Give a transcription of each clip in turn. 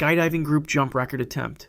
skydiving group jump record attempt.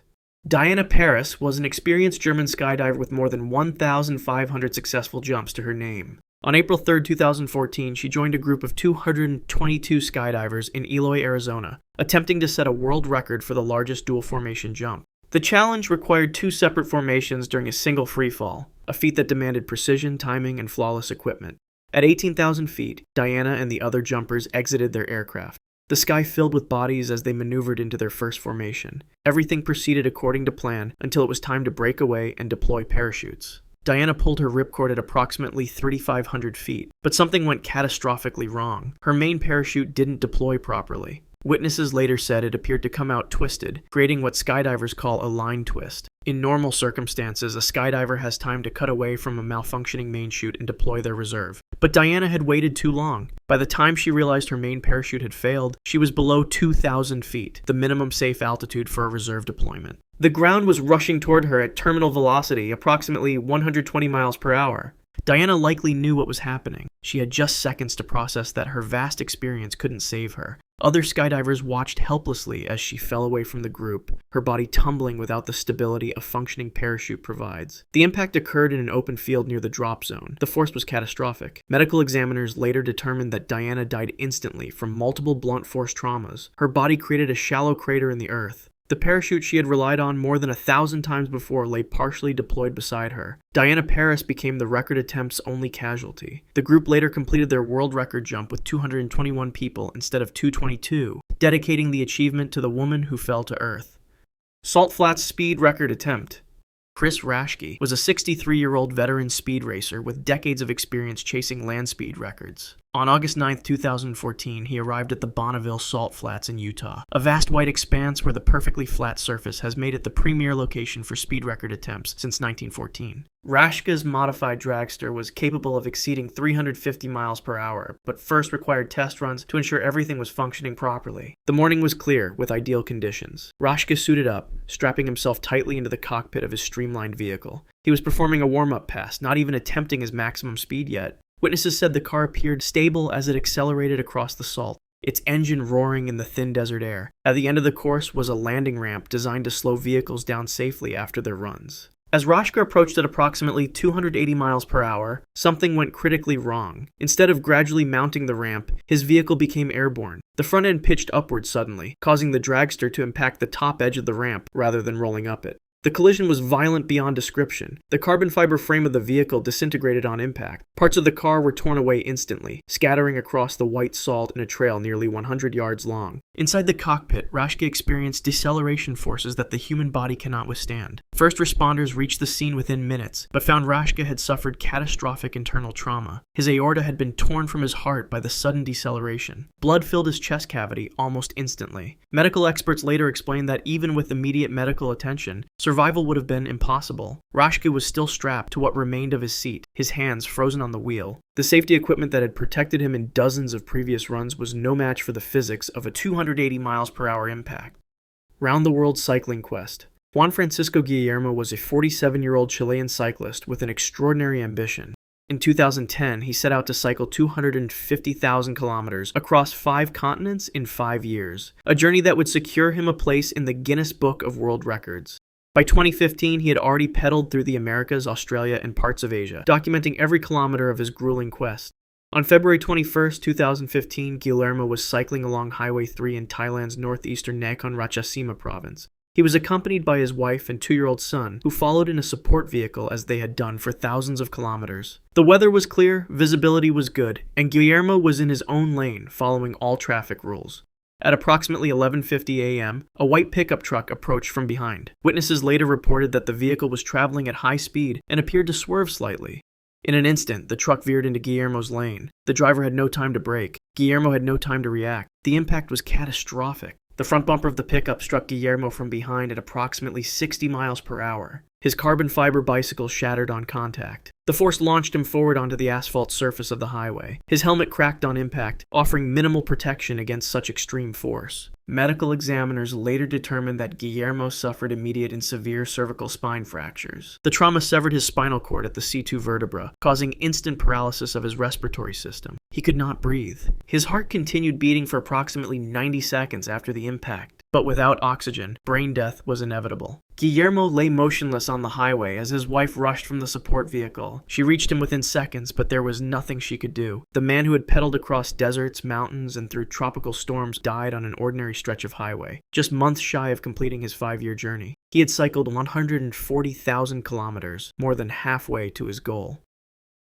Diana Paris was an experienced German skydiver with more than 1,500 successful jumps to her name. On April 3, 2014, she joined a group of 222 skydivers in Eloy, Arizona, attempting to set a world record for the largest dual formation jump. The challenge required 2 separate formations during a single freefall, a feat that demanded precision, timing, and flawless equipment. At 18,000 feet, Diana and the other jumpers exited their aircraft. The sky filled with bodies as they maneuvered into their first formation. Everything proceeded according to plan until it was time to break away and deploy parachutes. Diana pulled her ripcord at approximately 3,500 feet, but something went catastrophically wrong. Her main parachute didn't deploy properly. Witnesses later said it appeared to come out twisted, creating what skydivers call a line twist. In normal circumstances, a skydiver has time to cut away from a malfunctioning main chute and deploy their reserve. But Diana had waited too long. By the time she realized her main parachute had failed, she was below 2,000 feet, the minimum safe altitude for a reserve deployment. The ground was rushing toward her at terminal velocity, approximately 120 miles per hour. Diana likely knew what was happening. She had just seconds to process that her vast experience couldn't save her. Other skydivers watched helplessly as she fell away from the group, her body tumbling without the stability a functioning parachute provides. The impact occurred in an open field near the drop zone. The force was catastrophic. Medical examiners later determined that Diana died instantly from multiple blunt force traumas. Her body created a shallow crater in the earth. The parachute she had relied on more than 1,000 times before lay partially deployed beside her. Diana Paris became the record attempt's only casualty. The group later completed their world record jump with 221 people instead of 222, dedicating the achievement to the woman who fell to Earth. Salt Flats speed record attempt. Chris Raschke was a 63-year-old veteran speed racer with decades of experience chasing land speed records. On August 9, 2014, he arrived at the Bonneville Salt Flats in Utah, a vast white expanse where the perfectly flat surface has made it the premier location for speed record attempts since 1914. Raschke's modified dragster was capable of exceeding 350 miles per hour, but first required test runs to ensure everything was functioning properly. The morning was clear, with ideal conditions. Raschke suited up, strapping himself tightly into the cockpit of his streamlined vehicle. He was performing a warm-up pass, not even attempting his maximum speed yet. Witnesses said the car appeared stable as it accelerated across the salt, its engine roaring in the thin desert air. At the end of the course was a landing ramp designed to slow vehicles down safely after their runs. As Raschke approached at approximately 280 miles per hour, something went critically wrong. Instead of gradually mounting the ramp, his vehicle became airborne. The front end pitched upward suddenly, causing the dragster to impact the top edge of the ramp rather than rolling up it. The collision was violent beyond description. The carbon fiber frame of the vehicle disintegrated on impact. Parts of the car were torn away instantly, scattering across the white salt in a trail nearly 100 yards long. Inside the cockpit, Raschke experienced deceleration forces that the human body cannot withstand. First responders reached the scene within minutes, but found Raschke had suffered catastrophic internal trauma. His aorta had been torn from his heart by the sudden deceleration. Blood filled his chest cavity almost instantly. Medical experts later explained that even with immediate medical attention, survival would have been impossible. Raschke was still strapped to what remained of his seat, his hands frozen on the wheel. The safety equipment that had protected him in dozens of previous runs was no match for the physics of a 280 miles per hour impact. Round the world cycling quest. Juan Francisco Guillermo was a 47-year-old Chilean cyclist with an extraordinary ambition. In 2010, he set out to cycle 250,000 kilometers across 5 continents in 5 years, a journey that would secure him a place in the Guinness Book of World Records. By 2015, he had already pedaled through the Americas, Australia, and parts of Asia, documenting every kilometer of his grueling quest. On February 21, 2015, Guillermo was cycling along Highway 3 in Thailand's northeastern Nakhon Ratchasima province. He was accompanied by his wife and 2-year-old son, who followed in a support vehicle as they had done for thousands of kilometers. The weather was clear, visibility was good, and Guillermo was in his own lane, following all traffic rules. At approximately 11:50 a.m., a white pickup truck approached from behind. Witnesses later reported that the vehicle was traveling at high speed and appeared to swerve slightly. In an instant, the truck veered into Guillermo's lane. The driver had no time to brake. Guillermo had no time to react. The impact was catastrophic. The front bumper of the pickup struck Guillermo from behind at approximately 60 miles per hour. His carbon fiber bicycle shattered on contact. The force launched him forward onto the asphalt surface of the highway. His helmet cracked on impact, offering minimal protection against such extreme force. Medical examiners later determined that Guillermo suffered immediate and severe cervical spine fractures. The trauma severed his spinal cord at the C2 vertebra, causing instant paralysis of his respiratory system. He could not breathe. His heart continued beating for approximately 90 seconds after the impact. But without oxygen, brain death was inevitable. Guillermo lay motionless on the highway as his wife rushed from the support vehicle. She reached him within seconds, but there was nothing she could do. The man who had pedaled across deserts, mountains, and through tropical storms died on an ordinary stretch of highway, just months shy of completing his 5-year journey. He had cycled 140,000 kilometers, more than halfway to his goal.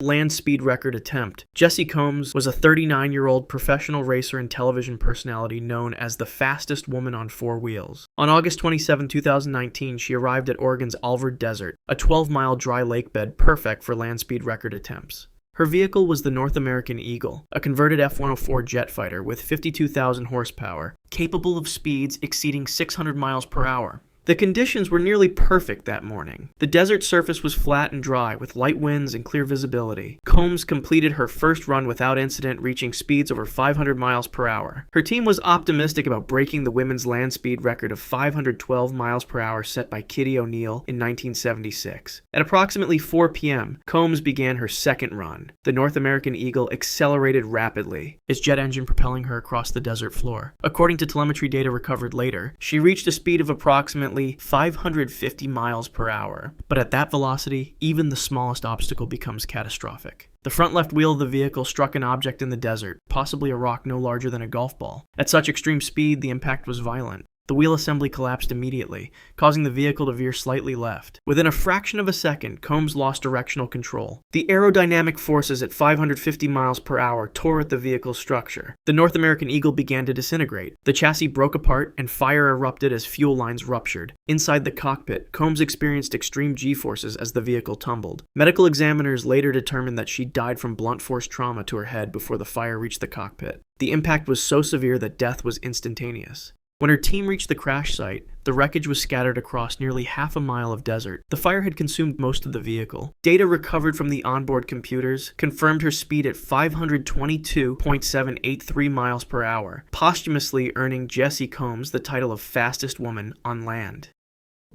Land speed record attempt. Jessie Combs was a 39-year-old professional racer and television personality known as the fastest woman on 4 wheels. On August 27, 2019, she arrived at Oregon's Alvord Desert, a 12-mile dry lake bed perfect for land speed record attempts. Her vehicle was the North American Eagle, a converted F-104 jet fighter with 52,000 horsepower, capable of speeds exceeding 600 miles per hour. The conditions were nearly perfect that morning. The desert surface was flat and dry, with light winds and clear visibility. Combs completed her first run without incident, reaching speeds over 500 miles per hour. Her team was optimistic about breaking the women's land speed record of 512 miles per hour set by Kitty O'Neill in 1976. At approximately 4 p.m., Combs began her second run. The North American Eagle accelerated rapidly, its jet engine propelling her across the desert floor. According to telemetry data recovered later, she reached a speed of approximately 550 miles per hour. But at that velocity, even the smallest obstacle becomes catastrophic. The front left wheel of the vehicle struck an object in the desert, possibly a rock no larger than a golf ball. At such extreme speed, the impact was violent. The wheel assembly collapsed immediately, causing the vehicle to veer slightly left. Within a fraction of a second, Combs lost directional control. The aerodynamic forces at 550 miles per hour tore at the vehicle's structure. The North American Eagle began to disintegrate. The chassis broke apart and fire erupted as fuel lines ruptured. Inside the cockpit, Combs experienced extreme G-forces as the vehicle tumbled. Medical examiners later determined that she died from blunt force trauma to her head before the fire reached the cockpit. The impact was so severe that death was instantaneous. When her team reached the crash site, the wreckage was scattered across nearly half a mile of desert. The fire had consumed most of the vehicle. Data recovered from the onboard computers confirmed her speed at 522.783 miles per hour, posthumously earning Jessie Combs the title of fastest woman on land.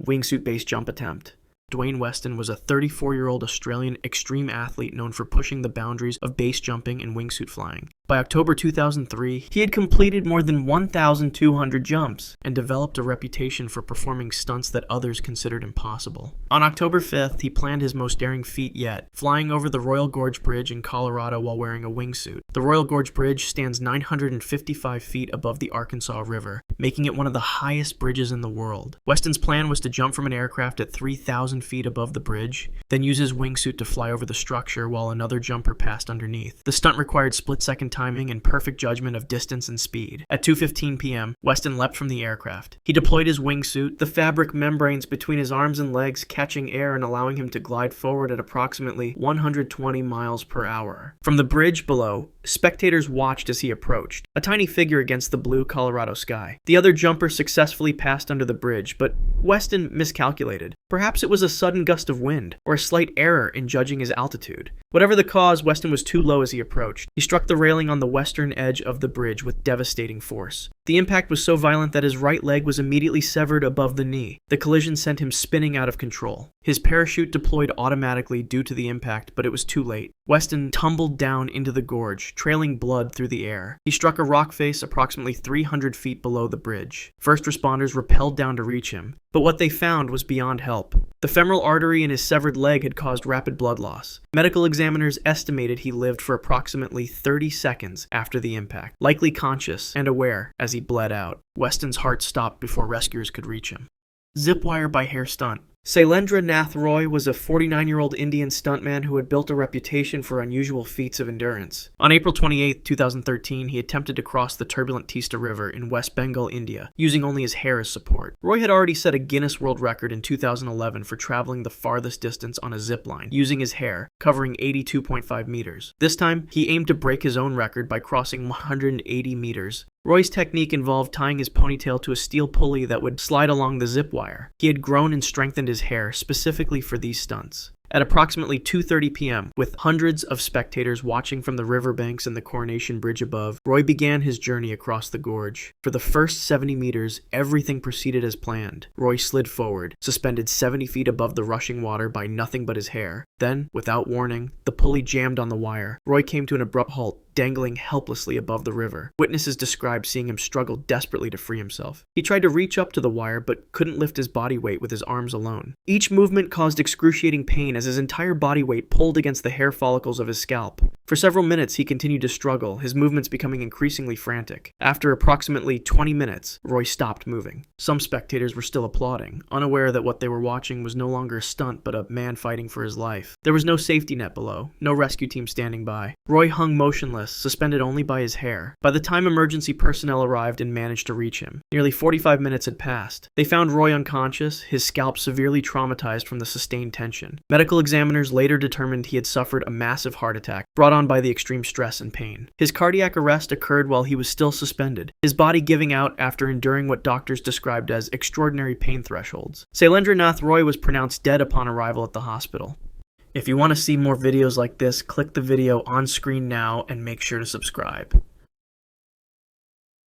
Wingsuit base jump attempt. Dwayne Weston was a 34-year-old Australian extreme athlete known for pushing the boundaries of base jumping and wingsuit flying. By October 2003, he had completed more than 1,200 jumps and developed a reputation for performing stunts that others considered impossible. On October 5th, he planned his most daring feat yet, flying over the Royal Gorge Bridge in Colorado while wearing a wingsuit. The Royal Gorge Bridge stands 955 feet above the Arkansas River, making it one of the highest bridges in the world. Weston's plan was to jump from an aircraft at 3,000 feet above the bridge, then use his wingsuit to fly over the structure while another jumper passed underneath. The stunt required split-second timing and perfect judgment of distance and speed. At 2:15 p.m., Weston leapt from the aircraft. He deployed his wingsuit, the fabric membranes between his arms and legs catching air and allowing him to glide forward at approximately 120 miles per hour. From the bridge below, spectators watched as he approached, a tiny figure against the blue Colorado sky. The other jumper successfully passed under the bridge, but Weston miscalculated. Perhaps it was a sudden gust of wind, or a slight error in judging his altitude. Whatever the cause, Weston was too low as he approached. He struck the railing on the western edge of the bridge with devastating force. The impact was so violent that his right leg was immediately severed above the knee. The collision sent him spinning out of control. His parachute deployed automatically due to the impact, but it was too late. Weston tumbled down into the gorge, trailing blood through the air. He struck a rock face approximately 300 feet below the bridge. First responders rappelled down to reach him, but what they found was beyond help. The femoral artery in his severed leg had caused rapid blood loss. Medical examiners estimated he lived for approximately 30 seconds after the impact, likely conscious and aware as he bled out. Weston's heart stopped before rescuers could reach him. Zipwire by hair stunt. Sailendra Nath Roy was a 49-year-old Indian stuntman who had built a reputation for unusual feats of endurance. On April 28, 2013, he attempted to cross the turbulent Teesta River in West Bengal, India, using only his hair as support. Roy had already set a Guinness World Record in 2011 for traveling the farthest distance on a zip line, using his hair, covering 82.5 meters. This time, he aimed to break his own record by crossing 180 meters. Roy's technique involved tying his ponytail to a steel pulley that would slide along the zip wire. He had grown and strengthened his hair specifically for these stunts. At approximately 2:30 p.m., with hundreds of spectators watching from the riverbanks and the Coronation Bridge above, Roy began his journey across the gorge. For the first 70 meters, everything proceeded as planned. Roy slid forward, suspended 70 feet above the rushing water by nothing but his hair. Then, without warning, the pulley jammed on the wire. Roy came to an abrupt halt, dangling helplessly above the river. Witnesses described seeing him struggle desperately to free himself. He tried to reach up to the wire, but couldn't lift his body weight with his arms alone. Each movement caused excruciating pain as his entire body weight pulled against the hair follicles of his scalp. For several minutes, he continued to struggle, his movements becoming increasingly frantic. After approximately 20 minutes, Roy stopped moving. Some spectators were still applauding, unaware that what they were watching was no longer a stunt but a man fighting for his life. There was no safety net below, no rescue team standing by. Roy hung motionless, suspended only by his hair. By the time emergency personnel arrived and managed to reach him, nearly 45 minutes had passed. They found Roy unconscious, his scalp severely traumatized from the sustained tension. Medical examiners later determined he had suffered a massive heart attack, brought on by the extreme stress and pain. His cardiac arrest occurred while he was still suspended, his body giving out after enduring what doctors described as extraordinary pain thresholds. Sailendranath Roy was pronounced dead upon arrival at the hospital. If you want to see more videos like this, click the video on screen now and make sure to subscribe.